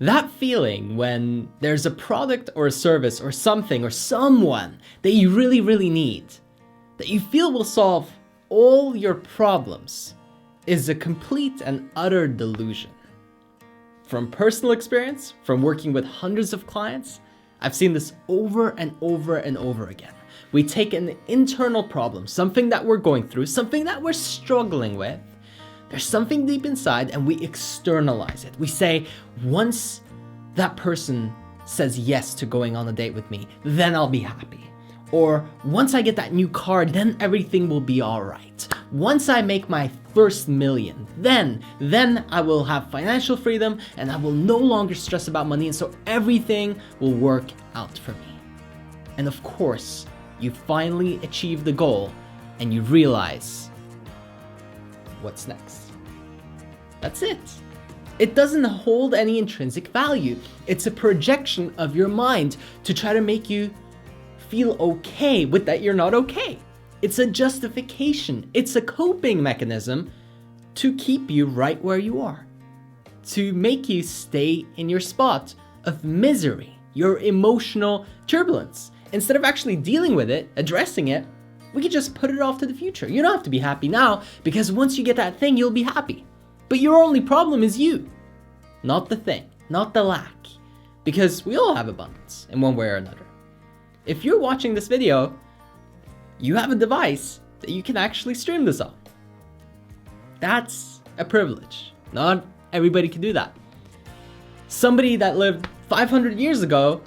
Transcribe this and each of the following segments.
That feeling when there's a product or a service or something or someone that you really, really need, that you feel will solve all your problems, is a complete and utter delusion. From personal experience, from working with hundreds of clients, I've seen this over and over and over again. We take an internal problem, something that we're going through, something that we're struggling with. There's something deep inside and we externalize it. We say, once that person says yes to going on a date with me, then I'll be happy. Or once I get that new car, then everything will be all right. Once I make my first million, then I will have financial freedom and I will no longer stress about money, and so everything will work out for me. And of course, you finally achieve the goal and you realize, what's next? That's it. It doesn't hold any intrinsic value. It's a projection of your mind to try to make you feel okay with that you're not okay. It's a justification. It's a coping mechanism to keep you right where you are, to make you stay in your spot of misery, your emotional turbulence. Instead of actually dealing with it, addressing it, we can just put it off to the future. You don't have to be happy now, because once you get that thing, you'll be happy. But your only problem is you, not the thing, not the lack, because we all have abundance in one way or another. If you're watching this video, you have a device that you can actually stream this on. That's a privilege. Not everybody can do that. Somebody that lived 500 years ago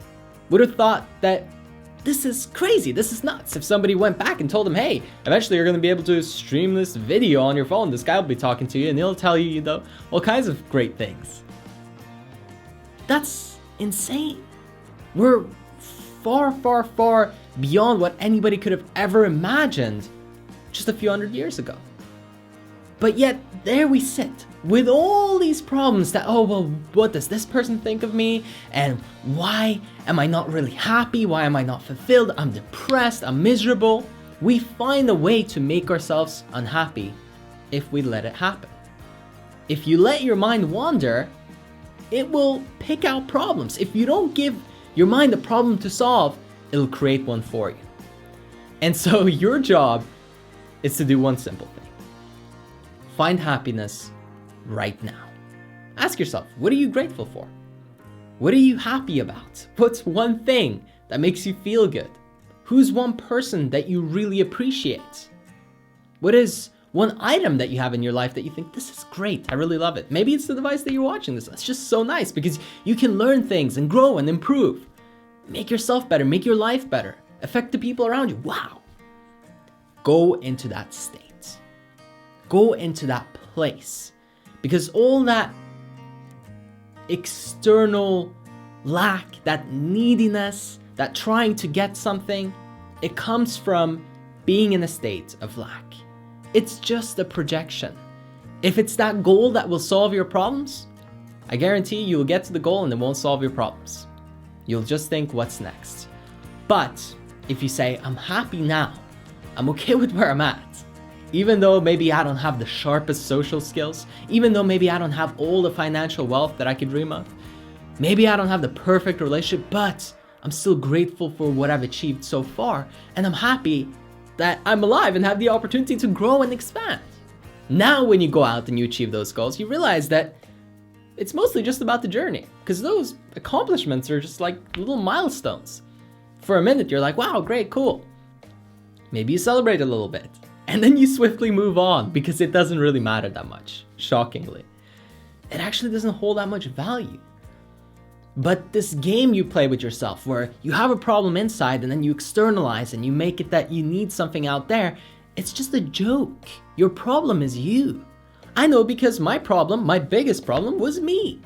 would have thought that this is crazy, this is nuts. If somebody went back and told them, hey, eventually you're gonna be able to stream this video on your phone, this guy will be talking to you and he'll tell you, all kinds of great things. That's insane. We're far, far, far beyond what anybody could have ever imagined just a few hundred years ago. But yet, there we sit with all these problems that, oh, well, what does this person think of me? And why am I not really happy? Why am I not fulfilled? I'm depressed, I'm miserable. We find a way to make ourselves unhappy if we let it happen. If you let your mind wander, it will pick out problems. If you don't give your mind a problem to solve, it'll create one for you. And so your job is to do one simple thing. Find happiness right now. Ask yourself, what are you grateful for? What are you happy about? What's one thing that makes you feel good? Who's one person that you really appreciate? What is one item that you have in your life that you think, this is great, I really love it? Maybe it's the device that you're watching this. It's just so nice because you can learn things and grow and improve. Make yourself better, make your life better, affect the people around you. Wow. Go into that state. Go into that place. Because all that external lack, that neediness, that trying to get something, it comes from being in a state of lack. It's just a projection. If it's that goal that will solve your problems, I guarantee you will get to the goal and it won't solve your problems. You'll just think, what's next? But if you say, I'm happy now, I'm okay with where I'm at, even though maybe I don't have the sharpest social skills, even though maybe I don't have all the financial wealth that I could dream of, maybe I don't have the perfect relationship, but I'm still grateful for what I've achieved so far, and I'm happy that I'm alive and have the opportunity to grow and expand. Now when you go out and you achieve those goals, you realize that it's mostly just about the journey, because those accomplishments are just like little milestones. For a minute, you're like, wow, great, cool. Maybe you celebrate a little bit, and then you swiftly move on because it doesn't really matter that much, shockingly. It actually doesn't hold that much value. But this game you play with yourself where you have a problem inside and then you externalize and you make it that you need something out there, it's just a joke. Your problem is you. I know, because my problem, my biggest problem, was me.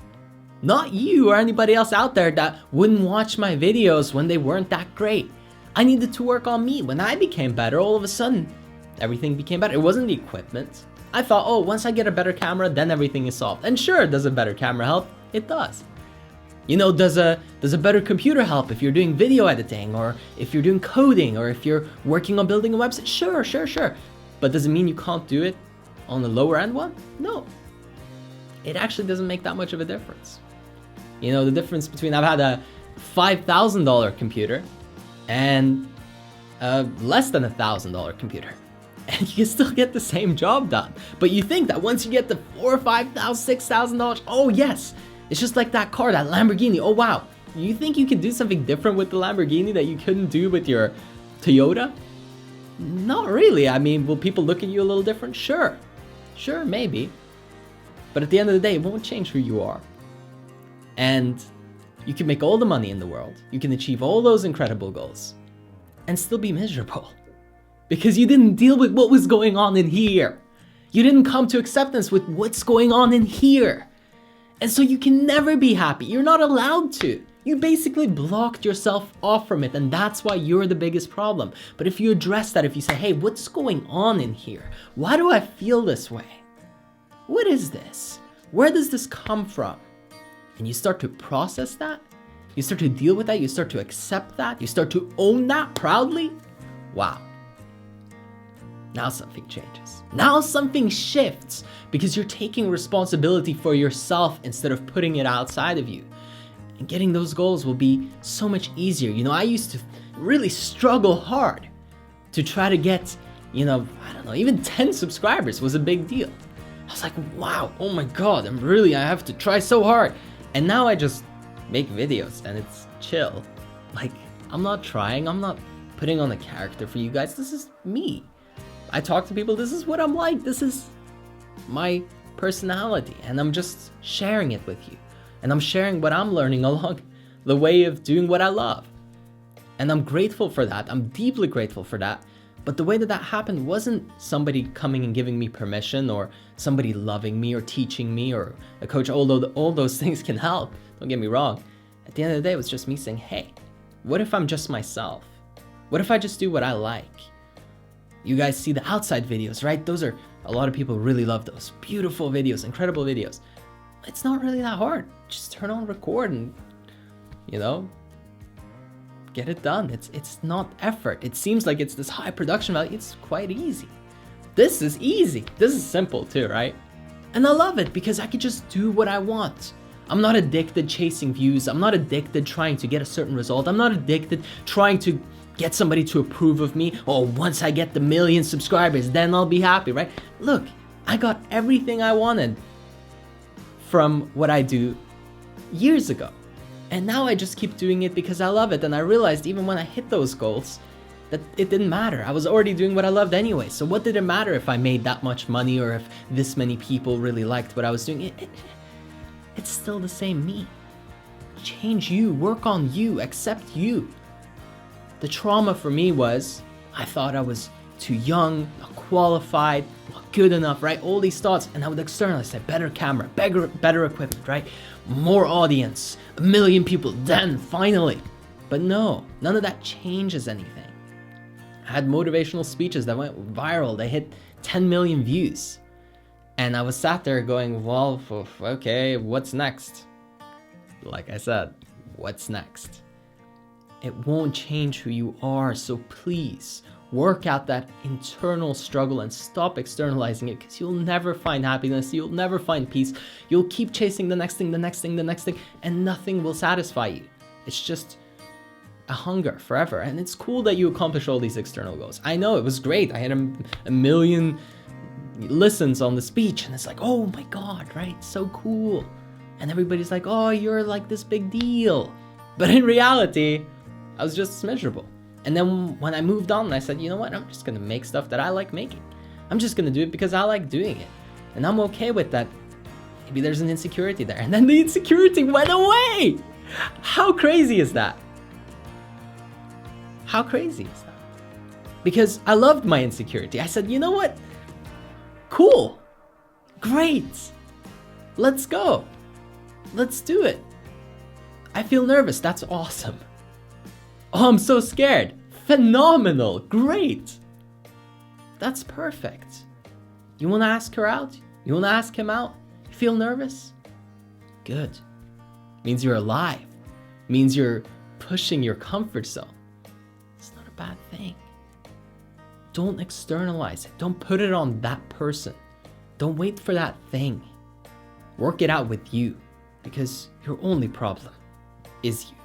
Not you or anybody else out there that wouldn't watch my videos when they weren't that great. I needed to work on me. When I became better, all of a sudden, everything became better. It wasn't the equipment. I thought, oh, once I get a better camera, then everything is solved. And sure, does a better camera help? It does. You know, does a better computer help if you're doing video editing, or if you're doing coding, or if you're working on building a website? Sure. But does it mean you can't do it on the lower end one? No. It actually doesn't make that much of a difference. You know, the difference between I've had a $5,000 computer and a less than $1,000 computer. And you can still get the same job done. But you think that once you get the $4,000, $5,000, $6,000, oh yes, it's just like that car, that Lamborghini. Oh wow, you think you can do something different with the Lamborghini that you couldn't do with your Toyota? Not really. I mean, will people look at you a little different? Sure, maybe. But at the end of the day, it won't change who you are. And you can make all the money in the world. You can achieve all those incredible goals and still be miserable. Because you didn't deal with what was going on in here. You didn't come to acceptance with what's going on in here. And so you can never be happy. You're not allowed to. You basically blocked yourself off from it, and that's why you're the biggest problem. But if you address that, if you say, hey, what's going on in here? Why do I feel this way? What is this? Where does this come from? And you start to process that, you start to deal with that, you start to accept that, you start to own that proudly. Wow. Now something changes. Now something shifts because you're taking responsibility for yourself instead of putting it outside of you. And getting those goals will be so much easier. You know, I used to really struggle hard to try to get, you know, I don't know, even 10 subscribers was a big deal. I was like, wow, oh my God, I have to try so hard. And now I just make videos and it's chill. Like, I'm not trying, I'm not putting on a character for you guys. This is me. I talk to people, this is what I'm like. This is my personality and I'm just sharing it with you. And I'm sharing what I'm learning along the way of doing what I love. And I'm grateful for that. I'm deeply grateful for that. But the way that happened wasn't somebody coming and giving me permission or somebody loving me or teaching me or a coach, although all those things can help. Don't get me wrong. At the end of the day, it was just me saying, hey, what if I'm just myself? What if I just do what I like? You guys see the outside videos, right? Those are, a lot of people really love those. Beautiful videos, incredible videos. It's not really that hard. Just turn on record and, you know, get it done. It's not effort. It seems like it's this high production value. It's quite easy. This is easy. This is simple too, right? And I love it because I can just do what I want. I'm not addicted chasing views. I'm not addicted trying to get a certain result. I'm not addicted trying to get somebody to approve of me. Oh, once I get the 1 million subscribers, then I'll be happy, right? Look, I got everything I wanted from what I do years ago. And now I just keep doing it because I love it. And I realized even when I hit those goals, that it didn't matter. I was already doing what I loved anyway. So what did it matter if I made that much money or if this many people really liked what I was doing? It's still the same me. Change you, work on you, accept you. The trauma for me was, I thought I was too young, not qualified, not good enough, right? All these thoughts, and I would externalize, say, better camera, better equipment, right? More audience, 1 million people, then finally. But no, none of that changes anything. I had motivational speeches that went viral. They hit 10 million views. And I was sat there going, well, okay, what's next? Like I said, what's next? It won't change who you are, so please work out that internal struggle and stop externalizing it because you'll never find happiness, you'll never find peace. You'll keep chasing the next thing, and nothing will satisfy you. It's just a hunger forever. And it's cool that you accomplish all these external goals. I know, it was great. I had a million listens on the speech and it's like, oh my God, right? So cool. And everybody's like, oh, you're like this big deal. But in reality, I was just miserable. And then when I moved on, I said, you know what? I'm just gonna make stuff that I like making. I'm just gonna do it because I like doing it. And I'm okay with that. Maybe there's an insecurity there. And then the insecurity went away. How crazy is that? How crazy is that? Because I loved my insecurity. I said, you know what? Cool. Great. Let's go. Let's do it. I feel nervous. That's awesome. Oh, I'm so scared. Phenomenal. Great. That's perfect. You want to ask her out? You want to ask him out? You feel nervous? Good. Means you're alive. Means you're pushing your comfort zone. It's not a bad thing. Don't externalize it. Don't put it on that person. Don't wait for that thing. Work it out with you. because your only problem is you.